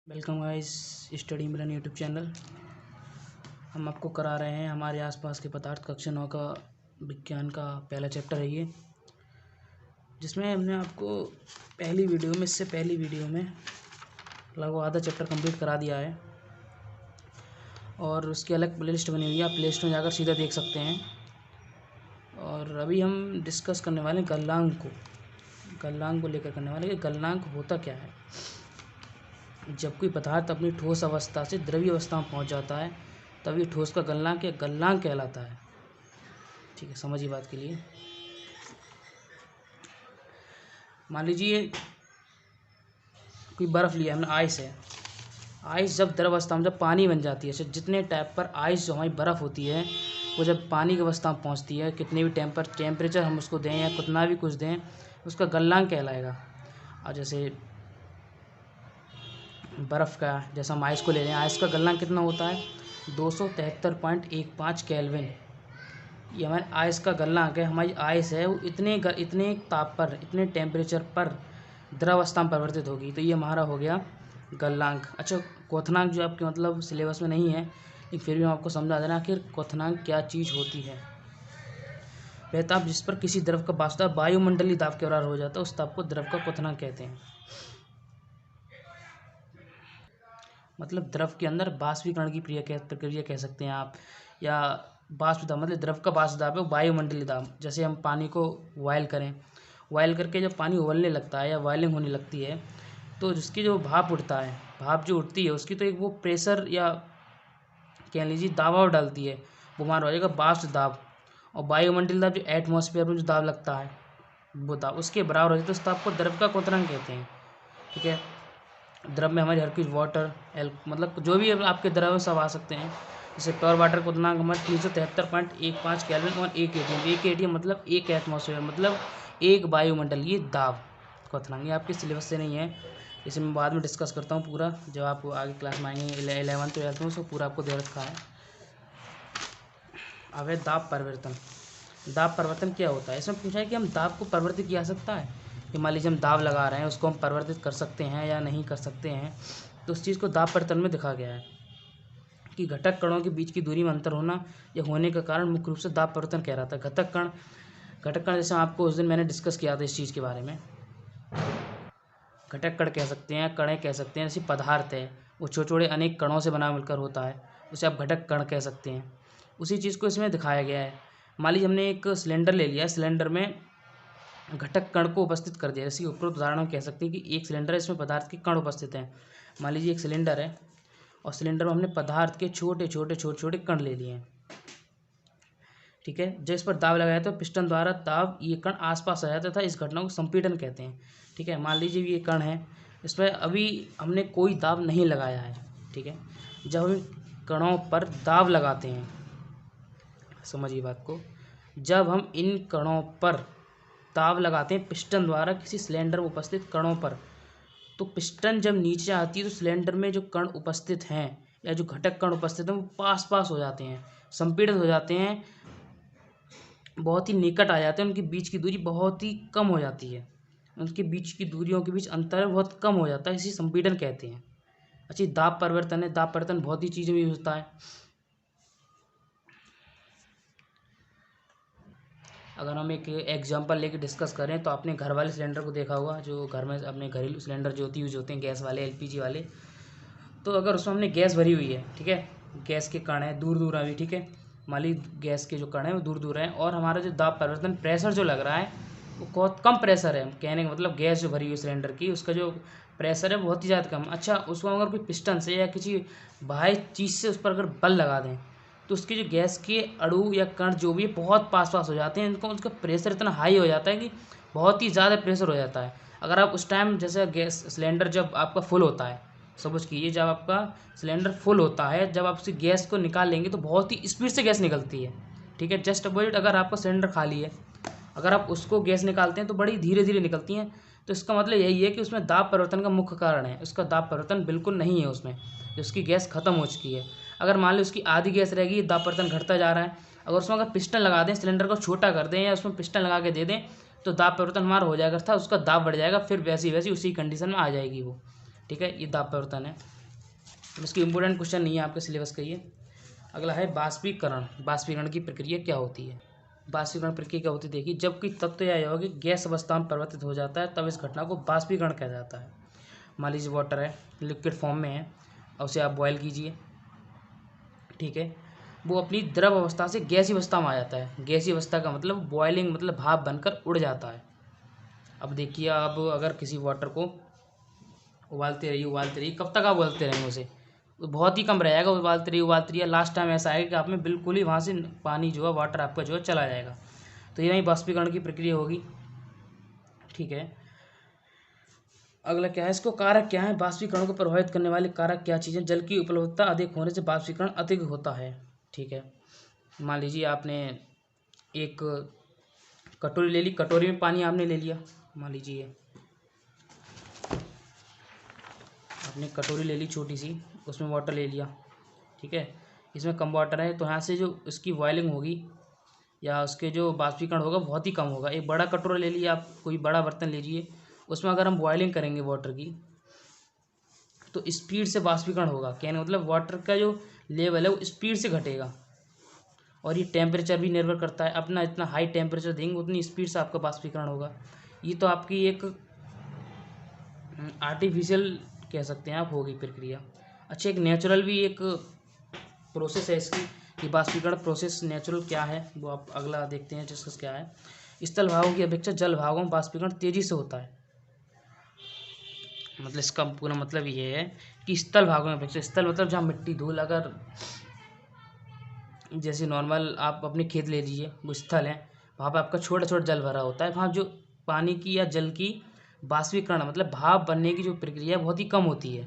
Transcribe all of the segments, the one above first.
Welcome guys, study मिलन YouTube channel. हम आपको करा रहे हैं हमारे आसपास के पदार्थ कक्षा 9 का विज्ञान का पहला चैप्टर है ये, जिसमें हमने आपको इससे पहली वीडियो में लगभग आधा चैप्टर कंप्लीट करा दिया है और उसकी अलग प्लेलिस्ट बनी हुई है। आप प्ले स्टोर में जाकर सीधा देख सकते हैं। और अभी हम डिस्कस करने वाले हैं गलनांक को लेकर करने वाले। गलनांक होता क्या है? जब कोई पदार्थ अपनी ठोस अवस्था से द्रवीय अवस्था में पहुंच जाता है तब ये ठोस का गलनांक या गलनांक कहलाता है। ठीक है, समझिए बात के लिए। मान लीजिए कोई बर्फ़ लिया हमने, आइस है। आइस जब द्रव अवस्था में, जब पानी बन जाती है, जितने टाइप पर आइस जो हमारी बर्फ़ होती है वो जब पानी की अवस्था में पहुंचती है, कितने भी टेम्परेचर हम उसको दें या कितना भी कुछ दें, उसका गलनांक कहलाएगा। और जैसे बर्फ़ का, जैसा हम आइस को ले लें, आइस का गलनांक कितना होता है? 273.15 केल्विन। ये हमारे आइस का गलनांक है। हमारी आइस है वो इतने ताप पर, इतने टेम्परेचर पर द्रवावस्था में परिवर्तित होगी, तो ये हमारा हो गया गलनांक। अच्छा, क्वथनांक जो आपके मतलब सिलेबस में नहीं है, लेकिन फिर भी हम आपको समझा देना आखिर क्वथनांक क्या चीज़ होती है। वह ताप जिस पर किसी द्रव का वास्तव वायुमंडलीय दाब के बराबर हो जाता है, उस ताप को द्रव का क्वथनांक कहते हैं। मतलब द्रव के अंदर बाष्पीकरण की प्रक्रिया कह सकते हैं आप, या वाष्प दाब, मतलब द्रव का वाष्प दाब है वायुमंडलीय दाब। जैसे हम पानी को बॉयल करें, बॉयल करके जब पानी उबलने लगता है या बॉइलिंग होने लगती है, तो जिसकी जो भाप उठता है, भाप जो उठती है उसकी तो एक वो प्रेशर या कह लीजिए दबाव डालती है, वो हमारा हो जाएगा वाष्प दाब। और वायुमंडलीय दाब जो एटमॉस्फेयर में जो दाब लगता है वो दाब उसके बराबर हो जाए तो उस ताप को द्रव का क्वथनांक कहते हैं। ठीक है, द्रव में हमारी हर कुछ वाटर मतलब जो भी आपके द्रव सब आ सकते हैं। जैसे प्योर वाटर को दिनांक हमारे 373.15 केल्विन और 1 एटीएम। 1 एटीएम मतलब 1 एटमॉस्फेयर, मतलब 1 वायुमंडलीय दाब क्वथनांक। ये आपके सिलेबस से नहीं है, इसे मैं बाद में डिस्कस करता हूँ पूरा, जब आप आगे क्लास में आएंगे 11th 12th में, उसको पूरा आपको दे रखा है। अब है दाब परिवर्तन। दाब परिवर्तन क्या होता है? इसमें पूछा है कि हम दाब को परिवर्तित किया जा सकता है, कि मान लीजिए हम दाब लगा रहे हैं, उसको हम परिवर्तित कर सकते हैं या नहीं कर सकते हैं। तो उस चीज़ को दाब परिवर्तन में दिखा गया है कि घटक कणों के बीच की दूरी में अंतर होना या होने का कारण मुख्य रूप से दाब परिवर्तन कह रहा था। घटक कण जैसे आपको उस दिन मैंने डिस्कस किया था इस चीज़ के बारे में। घटक कण कह सकते हैं, कणें कह सकते हैं। जैसे पदार्थ है वो छोटे छोटे अनेक कणों से बना मिलकर होता है, उसे आप घटक कण कह सकते हैं। उसी चीज़ को इसमें दिखाया गया है। मान लीजिए हमने एक सिलेंडर ले लिया, सिलेंडर में घटक कण को उपस्थित कर दिया। जैसे उपरोक्त उदाहरण हम कह सकते हैं कि एक सिलेंडर है, इसमें पदार्थ के कण उपस्थित हैं। मान लीजिए एक सिलेंडर है और सिलेंडर में हमने पदार्थ के छोटे छोटे कण ले लिए हैं। ठीक है, जब इस पर दाब लगाया तो पिस्टन द्वारा दाब ये कण आसपास आ जाता था, इस घटना को संपीड़न कहते हैं। ठीक है, मान लीजिए ये कण है, इस पर अभी हमने कोई दाब नहीं लगाया है। ठीक है, जब हम कणों पर दाब लगाते हैं, समझिए बात को, जब हम इन कणों पर दाब लगाते हैं पिस्टन द्वारा किसी सिलेंडर में उपस्थित कणों पर, तो पिस्टन जब नीचे आती है तो सिलेंडर में जो कण उपस्थित हैं या जो घटक कण उपस्थित हैं वो पास पास हो जाते हैं, संपीड़ित हो जाते हैं, बहुत ही निकट आ जाते हैं। उनके बीच की दूरी बहुत ही कम हो जाती है, उनके बीच की दूरियों के बीच अंतर बहुत कम हो जाता है, इसी संपीड़न कहते हैं। अच्छी दाब परिवर्तन है। दाब परिवर्तन बहुत ही चीज़ों में यूज होता है। अगर हम एक एग्जांपल लेके डिस्कस करें तो आपने घर वाले सिलेंडर को देखा होगा, जो घर में अपने घरेलू सिलेंडर जो यूज़ होते हैं, गैस वाले, एलपीजी वाले। तो अगर उसमें हमने गैस भरी हुई है, ठीक है, गैस के कण हैं दूर दूर अभी, ठीक है, मान ली गैस के जो कण हैं वो दूर दूर हैं, और हमारा जो दाब परिवर्तन प्रेशर जो लग रहा है वो बहुत कम प्रेशर है। कहने का मतलब गैस जो भरी हुई सिलेंडर की, उसका जो प्रेशर है बहुत ही ज़्यादा कम। अच्छा, उसको अगर कोई पिस्टन से या किसी बाहरी चीज़ से उस पर अगर बल लगा दें तो उसकी जो गैस के अणु या कण जो भी है बहुत पास पास हो जाते हैं, इनको उसका प्रेशर इतना हाई हो जाता है कि बहुत ही ज़्यादा प्रेशर हो जाता है। अगर आप उस टाइम, जैसे गैस सिलेंडर जब आपका फुल होता है, सपोज कीजिए जब आपका सिलेंडर फुल होता है, जब आप उसी गैस को निकाल लेंगे तो बहुत ही स्पीड से गैस निकलती है। ठीक है, जस्ट अपोजिट अगर आपका सिलेंडर खाली है, अगर आप उसको गैस निकालते हैं तो बड़ी धीरे धीरे निकलती हैं। तो इसका मतलब यही है कि उसमें दाब परिवर्तन का मुख्य कारण है, उसका दाब परिवर्तन बिल्कुल नहीं है उसमें, उसकी गैस खत्म हो चुकी है। अगर मान लो उसकी आधी गैस रहेगी, दाब परिवर्तन घटता जा रहा है। अगर उसमें अगर पिस्टन लगा दें, सिलेंडर को छोटा कर दें या उसमें पिस्टन लगा के दे दें, तो दाब परिवर्तन हमारा हो जाएगा था, उसका दाब बढ़ जाएगा, फिर वैसी वैसी उसी कंडीशन में आ जाएगी वो। ठीक है, ये दाब परिवर्तन है। इसकी इंपॉर्टेंट क्वेश्चन नहीं है आपके सिलेबस का ये। अगला है बाष्पीकरण। बाष्पीकरण की प्रक्रिया क्या होती है? बाष्पीकरण प्रक्रिया क्या होती है, देखिए, जब कोई तत्व या यौगिक गैस अवस्था में परिवर्तित हो जाता है तब इस घटना को बाष्पीकरण कहा जाता है। मान लीजिए वाटर है, लिक्विड फॉर्म में है और उसे आप बॉयल कीजिए, ठीक है, वो अपनी द्रव अवस्था से गैसीय अवस्था में आ जाता है। गैसीय अवस्था का मतलब बॉयलिंग, मतलब भाप बनकर उड़ जाता है। अब देखिए, अब अगर किसी वाटर को उबालते रहिए, कब तक आप उबालते रहेंगे उसे? बहुत ही कम रहेगा, उबालते रहिए, लास्ट टाइम ऐसा आएगा कि आप में बिल्कुल ही वहाँ से पानी जो है, वाटर आपका जो है चला जाएगा। तो ये वही बाष्पीकरण की प्रक्रिया होगी, ठीक है। अगला क्या है, इसको कारक क्या है, बाष्पीकरण को प्रभावित करने वाले कारक क्या चीज़ें? जल की उपलब्धता अधिक होने से बाष्पीकरण अधिक होता है, ठीक है। मान लीजिए आपने एक कटोरी ले ली, कटोरी में पानी आपने ले लिया, मान लीजिए आपने कटोरी ले ली छोटी सी, उसमें वाटर ले लिया, ठीक है। इसमें कम वाटर है तो यहाँ से जो इसकी बॉयलिंग होगी या उसके जो बाष्पीकरण होगा बहुत ही कम होगा। एक बड़ा कटोरा ले लिया आप, कोई बड़ा बर्तन लीजिए, उसमें अगर हम बॉयलिंग करेंगे वाटर की तो स्पीड से बाष्पीकरण होगा। कहने मतलब वाटर का जो लेवल है वो स्पीड से घटेगा। और ये टेम्परेचर भी निर्भर करता है, अपना इतना हाई टेम्परेचर देंगे उतनी स्पीड से आपका बाष्पीकरण होगा। ये तो आपकी एक आर्टिफिशियल कह सकते हैं आप होगी प्रक्रिया। अच्छा, एक नेचुरल भी एक प्रोसेस है इसकी, कि बाष्पीकरण प्रोसेस नेचुरल क्या है वो आप अगला देखते हैं डिस्कस क्या है। स्थल भागों की अपेक्षा जल भागों में बाष्पीकरण तेजी से होता है। मतलब इसका पूरा मतलब ये है कि स्थल भागों में अपेक्षा, स्थल मतलब जहाँ मिट्टी धूल, अगर जैसे नॉर्मल आप अपने खेत ले लीजिए, वो स्थल है, वहाँ पर आपका छोटा छोटा जल भरा होता है, वहाँ जो पानी की या जल की बाष्पीकरण मतलब भाप बनने की जो प्रक्रिया बहुत ही कम होती है।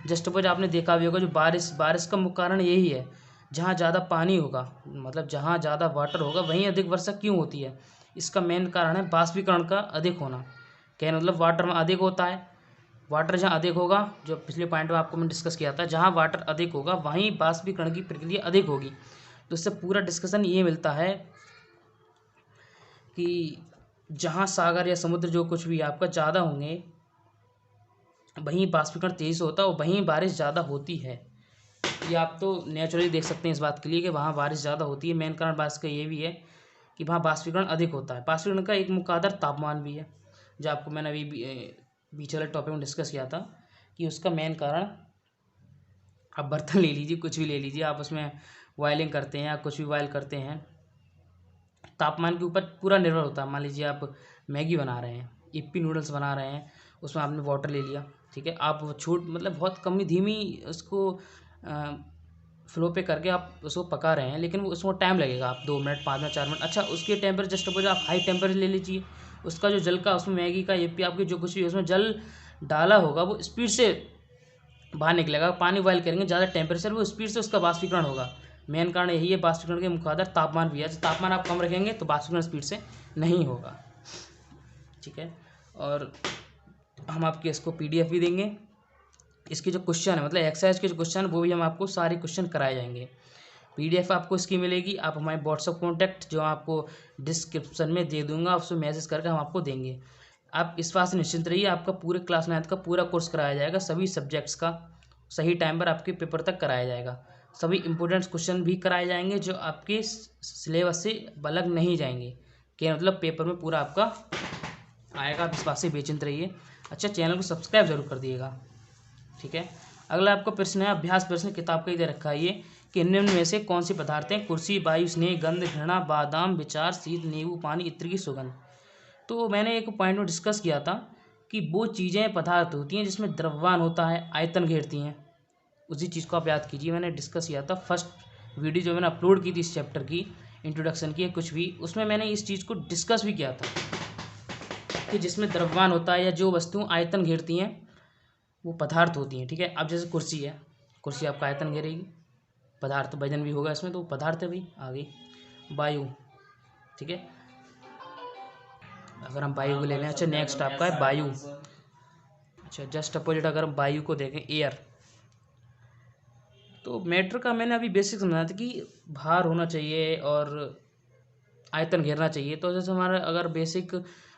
जस्ट सपोज आपने देखा भी होगा, जो बारिश का मुख्य कारण यही है, जहाँ ज़्यादा पानी होगा, मतलब जहाँ ज़्यादा वाटर होगा वहीं अधिक वर्षा क्यों होती है? इसका मेन कारण है बाष्पीकरण का अधिक होना। क्या मतलब वाटर में अधिक होता है, वाटर जहाँ अधिक होगा, जो पिछले पॉइंट में आपको मैंने डिस्कस किया था, जहाँ वाटर अधिक होगा वहीं बाष्पीकरण की प्रक्रिया अधिक होगी। तो इससे पूरा डिस्कशन ये मिलता है कि जहाँ सागर या समुद्र जो कुछ भी आपका ज़्यादा होंगे वहीं बाष्पीकरण तेज़ी से होता है और वहीं बारिश ज़्यादा होती है। ये आप तो नेचुरली देख सकते हैं इस बात के लिए कि वहाँ बारिश ज़्यादा होती है। मेन कारण बारिश का ये भी है कि वहाँ बाष्पीकरण अधिक होता है। बाष्पीकरण का एक मुख्य आधार तापमान भी है, जो आपको मैंने अभी बीच वाले टॉपिक में डिस्कस किया था कि उसका मेन कारण, आप बर्तन ले लीजिए, कुछ भी ले लीजिए, आप उसमें बॉयलिंग करते हैं या कुछ भी बॉयल करते हैं, तापमान के ऊपर पूरा निर्भर होता है। मान लीजिए आप मैगी बना रहे हैं, इप्पी नूडल्स बना रहे हैं, उसमें आपने वाटर ले लिया, ठीक है, आप छूट मतलब बहुत कम धीमी उसको फ्लो पे करके आप उसको पका रहे हैं, लेकिन वो उसमें टाइम लगेगा, आप 2 मिनट 5 मिनट 4 मिनट। अच्छा, उसके टेम्परेचर जस्ट सपोज आप हाई टेम्परेचर ले लीजिए, उसका जो जल का उसमें मैगी का इप्पी आपकी जो कुछ भी उसमें जल डाला होगा वो स्पीड से बाहर निकलेगा। पानी बॉयल करेंगे ज़्यादा टेम्परेचर, वो स्पीड से उसका बाष्पीकरण होगा। मेन कारण यही है, बाष्पीकरण के मुख्य आधार तापमान भी है। तो तापमान आप कम रखेंगे तो बाष्पीकरण स्पीड से नहीं होगा, ठीक है। और हम आपके इसको PDF भी देंगे, इसके जो क्वेश्चन है मतलब एक्सरसाइज के जो क्वेश्चन है वो भी हम आपको सारे क्वेश्चन कराए जाएंगे। PDF आपको इसकी मिलेगी, आप हमारे व्हाट्सअप कॉन्टैक्ट जो आपको डिस्क्रिप्शन में दे दूंगा, उसमें मैसेज करके हम आपको देंगे। आप इस बात से निश्चिंत रहिए, आपका पूरे क्लास 9 का पूरा कोर्स कराया जाएगा, सभी सब्जेक्ट्स का सही टाइम पर आपके पेपर तक कराया जाएगा। सभी इंपॉर्टेंट क्वेश्चन भी कराए जाएंगे जो आपके सिलेबस से बलग नहीं जाएंगे, कि मतलब पेपर में पूरा आपका आएगा। आप इस बात से बेचिंत रहिए। अच्छा, चैनल को सब्सक्राइब जरूर कर दिएगा, ठीक है। अगला आपका प्रश्न है, अभ्यास प्रश्न किताब का ही दे रखा है ये, कि निम्न में से कौन सी पदार्थ हैं? कुर्सी, वायु, स्नेह, गंध, घृणा, बादाम, विचार, शीत, नींबू, पानी, इत्र की सुगंध। तो मैंने एक पॉइंट में डिस्कस किया था कि वो चीज़ें पदार्थ होती हैं जिसमें द्रव्यमान होता है, आयतन घेरती हैं, उसी चीज़ को आप याद कीजिए। मैंने डिस्कस किया था फर्स्ट वीडियो जो मैंने अपलोड की थी इस चैप्टर की, इंट्रोडक्शन की कुछ भी, उसमें मैंने इस चीज़ को डिस्कस भी किया था कि जिसमें द्रव्यमान होता है या जो वस्तुएं आयतन घेरती हैं वो पदार्थ होती हैं, ठीक है। अब जैसे कुर्सी है, कुर्सी आपका आयतन घेरेगी, पदार्थ वजन भी होगा इसमें, तो पदार्थ है भाई। आगे वायु, ठीक है, अगर हम वायु को ले लें। अच्छा, नेक्स्ट आपका है वायु। अच्छा, जस्ट अपोजिट अगर हम वायु को देखें, एयर, तो मैटर का मैंने अभी बेसिक समझाया था कि भार होना चाहिए और आयतन घेरना चाहिए। तो जैसे हमारा अगर बेसिक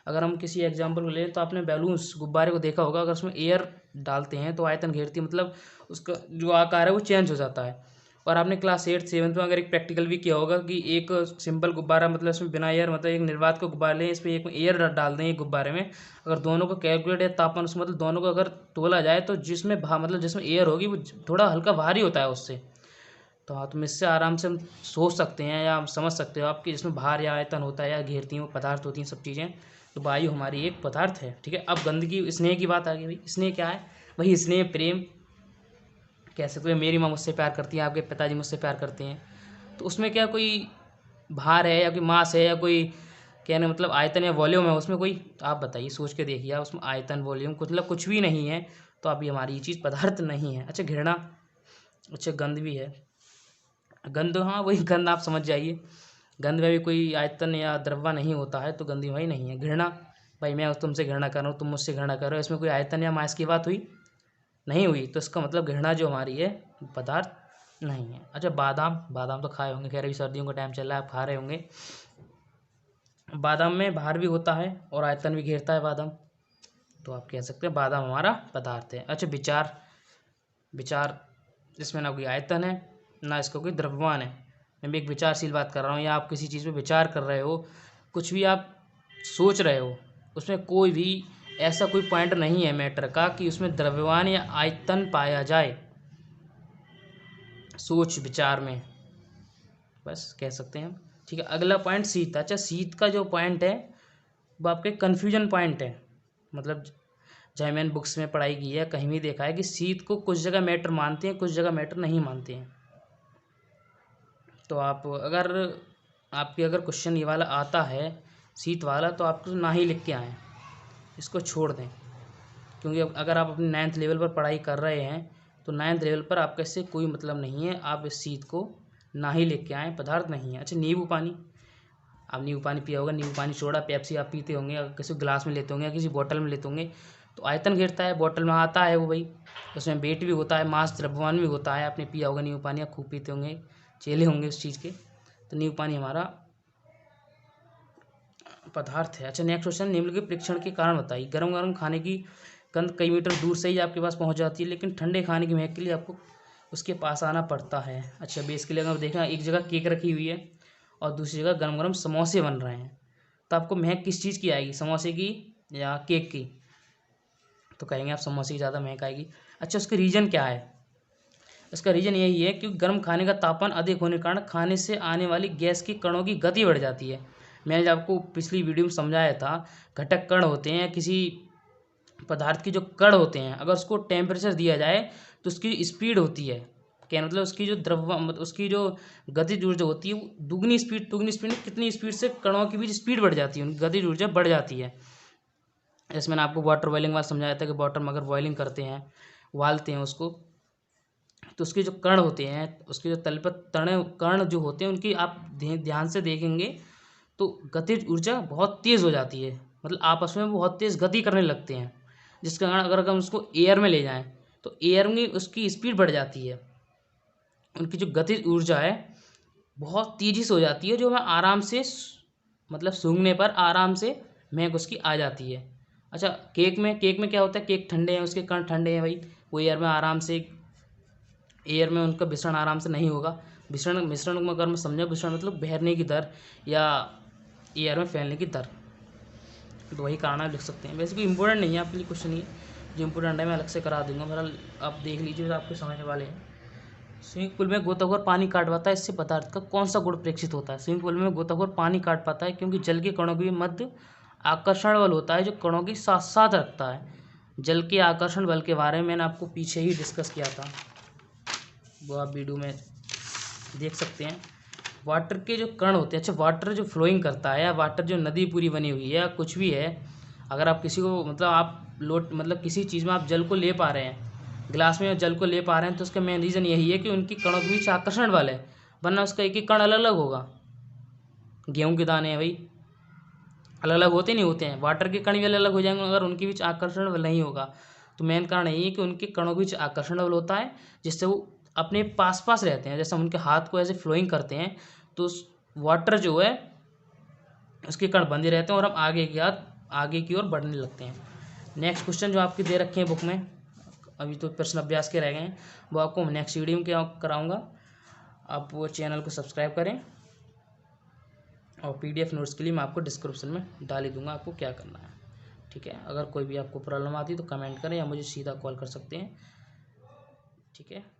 अगर हम किसी एग्जांपल को लें तो आपने बैलून्स गुब्बारे को देखा होगा, अगर उसमें एयर डालते हैं तो आयतन घेरती मतलब उसका जो आकार है वो चेंज हो जाता है। और आपने क्लास 8 7 में अगर एक प्रैक्टिकल भी किया होगा कि एक सिंपल गुब्बारा मतलब इसमें बिना एयर मतलब एक निर्वात का गुब्बारा लें, इस पर एक एयर डाल दें एक गुब्बारे में, अगर दोनों को कैलकुलेट या तापमान उसमें मतलब दोनों को अगर तोला जाए तो जिसमें मतलब जिसमें एयर होगी वो थोड़ा हल्का भारी होता है उससे। तो हाँ, तुम इससे आराम से हम सोच सकते हैं या हम समझ सकते हो आपकी जिसमें भार या आयतन होता है या घेरती हैं वो पदार्थ होती हैं सब चीज़ें। तो वायु हमारी एक पदार्थ है, ठीक है। अब गंदगी स्नेह की बात आ गई भाई, स्नेह क्या है? वही स्नेह प्रेम कह सकते हो। मेरी माँ मुझसे प्यार करती है, आपके पिताजी मुझसे प्यार करते हैं, तो उसमें क्या कोई भार है या कोई मास है या कोई कहने मतलब आयतन या वॉल्यूम है उसमें कोई? आप बताइए, सोच के देखिए आप, उसमें आयतन वॉल्यूम कुछ मतलब कुछ भी नहीं है। तो अभी हमारी ये चीज़ पदार्थ नहीं है। अच्छा घृणा, अच्छा गंध भी है। गंध, हाँ वही गंध, आप समझ जाइए। गंध में भी कोई आयतन या द्रव्य नहीं होता है, तो गंधी भाई नहीं है। घृणा, भाई मैं तुमसे घृणा कर रहा हूँ, तुम मुझसे घृणा कर रहे हो, इसमें कोई आयतन या मास की बात हुई नहीं हुई, तो इसका मतलब घृणा जो हमारी है पदार्थ नहीं है। अच्छा बादाम, बादाम तो खाए होंगे, खैर अभी सर्दियों का टाइम चल रहा है, आप खा रहे होंगे। बादाम में भार भी होता है और आयतन भी घेरता है बादाम, तो आप कह सकते हैं बादाम हमारा पदार्थ है। अच्छा विचार, विचार इसमें ना कोई आयतन है ना इसका कोई द्रव्यमान है। मैं भी एक विचारशील बात कर रहा हूँ, या आप किसी चीज़ पे विचार कर रहे हो, कुछ भी आप सोच रहे हो, उसमें कोई भी ऐसा कोई पॉइंट नहीं है मैटर का कि उसमें द्रव्यमान या आयतन पाया जाए सोच विचार में, बस कह सकते हैं हम, ठीक है। अगला पॉइंट शीत। अच्छा शीत का जो पॉइंट है वो आपके कन्फ्यूजन पॉइंट है, मतलब चाहे मैंने बुक्स में पढ़ाई की है, कहीं भी देखा है कि शीत को कुछ जगह मैटर मानते हैं, कुछ जगह मैटर नहीं मानते हैं। तो आप अगर आपके अगर क्वेश्चन ये वाला आता है शीत वाला, तो आप तो ना ही लिख के आएँ, इसको छोड़ दें, क्योंकि अगर आप अपने 9th लेवल पर पढ़ाई कर रहे हैं तो 9th लेवल पर आपका इससे कोई मतलब नहीं है, आप इस शीत को ना ही लिख के आएँ, पदार्थ नहीं है। अच्छा नींबू पानी, आप नींबू पानी पिया होगा, नींबू पानी सोडा पेप्सी आप पीते होंगे, अगर किसी गिलास में लेते होंगे या किसी बोतल में लेते होंगे, तो आयतन घेरता है, बोतल में आता है वो भाई, उसमें वेट भी होता है, मास द्रव्यमान भी होता है। आपने पिया होगा नींबू पानी, आप खूब पीते होंगे, चेले होंगे उस चीज़ के, तो नींबू पानी हमारा पदार्थ है। अच्छा नेक्स्ट क्वेश्चन, निम्नलिखित परीक्षण के कारण बताइए। गरम गरम खाने की गंध कई मीटर दूर से ही आपके पास पहुंच जाती है, लेकिन ठंडे खाने की महक के लिए आपको उसके पास आना पड़ता है। अच्छा बेस के लिए अगर देखना, एक जगह केक रखी हुई है और दूसरी जगह गरम गरम समोसे बन रहे हैं, तो आपको महक किस चीज़ की आएगी, समोसे की या केक की? तो कहेंगे आप समोसे की ज़्यादा महक आएगी। अच्छा उसका रीज़न क्या है? इसका रीज़न यही है कि गर्म खाने का तापमान अधिक होने के कारण खाने से आने वाली गैस की कणों की गति बढ़ जाती है। मैंने जब आपको पिछली वीडियो में समझाया था, घटक कण होते हैं किसी पदार्थ की, जो कण होते हैं अगर उसको टेम्परेचर दिया जाए तो उसकी स्पीड होती है, क्या मतलब उसकी जो मतलब उसकी जो गतिज ऊर्जा होती है वो दुगनी स्पीड में कितनी स्पीड से कणों की भी स्पीड बढ़ जाती है, उनकी गतिज ऊर्जा बढ़ जाती है। जैसे मैंने आपको वाटर बॉइलिंग वाला समझाया था कि वाटर में अगर बॉइलिंग करते हैं, उबालते हैं उसको, तो उसके जो कण होते हैं, उसके जो तल पर तने कण जो होते हैं उनकी आप ध्यान से देखेंगे तो गतिज ऊर्जा बहुत तेज़ हो जाती है, मतलब आपस में बहुत तेज़ गति करने लगते हैं, जिसके कारण अगर हम उसको एयर में ले जाएं तो एयर में उसकी स्पीड बढ़ जाती है, उनकी जो गतिज ऊर्जा है बहुत तेज़ी से हो जाती है, जो हमें आराम से मतलब सूंघने पर आराम से महक उसकी आ जाती है। अच्छा केक में क्या होता है, केक ठंडे हैं, उसके कण ठंडे हैं भाई, वो एयर में आराम से, एयर में उनका मिश्रण आराम से नहीं होगा। मिश्रण में अगर मैं समझा, मिश्रण मतलब बहरने की दर या एयर में फैलने की दर, तो वही कारण आप लिख सकते हैं। वैसे कोई इंपॉर्टेंट नहीं है आपके लिए क्वेश्चन, ये जो इंपॉर्टेंट है मैं अलग से करा दूंगा, बहरहाल आप देख लीजिए, आपके समझने वाले हैं। स्विमिंग पूल में गोताखोर पानी काट पाता है, इससे पदार्थ का कौन सा गुण प्रेक्षित होता है? स्विमिंग पूल में गोताखोर पानी काट पाता है क्योंकि जल के कणों के मध्य आकर्षण बल होता है जो कणों के साथ साथ रखता है। जल के आकर्षण बल के बारे में मैंने आपको पीछे ही डिस्कस किया था, वो आप वीडियो में देख सकते हैं। वाटर के जो कण होते हैं, अच्छा वाटर जो फ्लोइंग करता है या वाटर जो नदी पूरी बनी हुई है या कुछ भी है, अगर आप किसी को मतलब आप लोट मतलब किसी चीज़ में आप जल को ले पा रहे हैं, गिलास में जल को ले पा रहे हैं, तो उसका मेन रीज़न यही है कि उनकी कणों के बीच आकर्षण बल है, वरना उसका एक एक कण अलग अलग होगा। गेहूँ के दाने हैं भाई, अलग अलग होते नहीं होते हैं, वाटर के कण भी अलग अलग हो जाएंगे अगर उनके बीच आकर्षण बल नहीं होगा। तो मेन कारण यही है कि उनके कणों के बीच आकर्षण बल होता है, जिससे वो अपने पास पास रहते हैं। जैसे हम उनके हाथ को ऐसे फ्लोइंग करते हैं तो वाटर जो है उसके कण बंधे रहते हैं और हम आगे के हाथ आगे की ओर बढ़ने लगते हैं। नेक्स्ट क्वेश्चन जो आपके दे रखे हैं बुक में, अभी तो प्रश्न अभ्यास के रह गए हैं, वो आपको नेक्स्ट वीडियो में क्या कराऊंगा। आप वो चैनल को सब्सक्राइब करें और PDF नोट्स के लिए मैं आपको डिस्क्रिप्शन में डाल ही दूंगा आपको क्या करना है। ठीक है, अगर कोई भी आपको प्रॉब्लम आती है तो कमेंट करें या मुझे सीधा कॉल कर सकते हैं। ठीक है।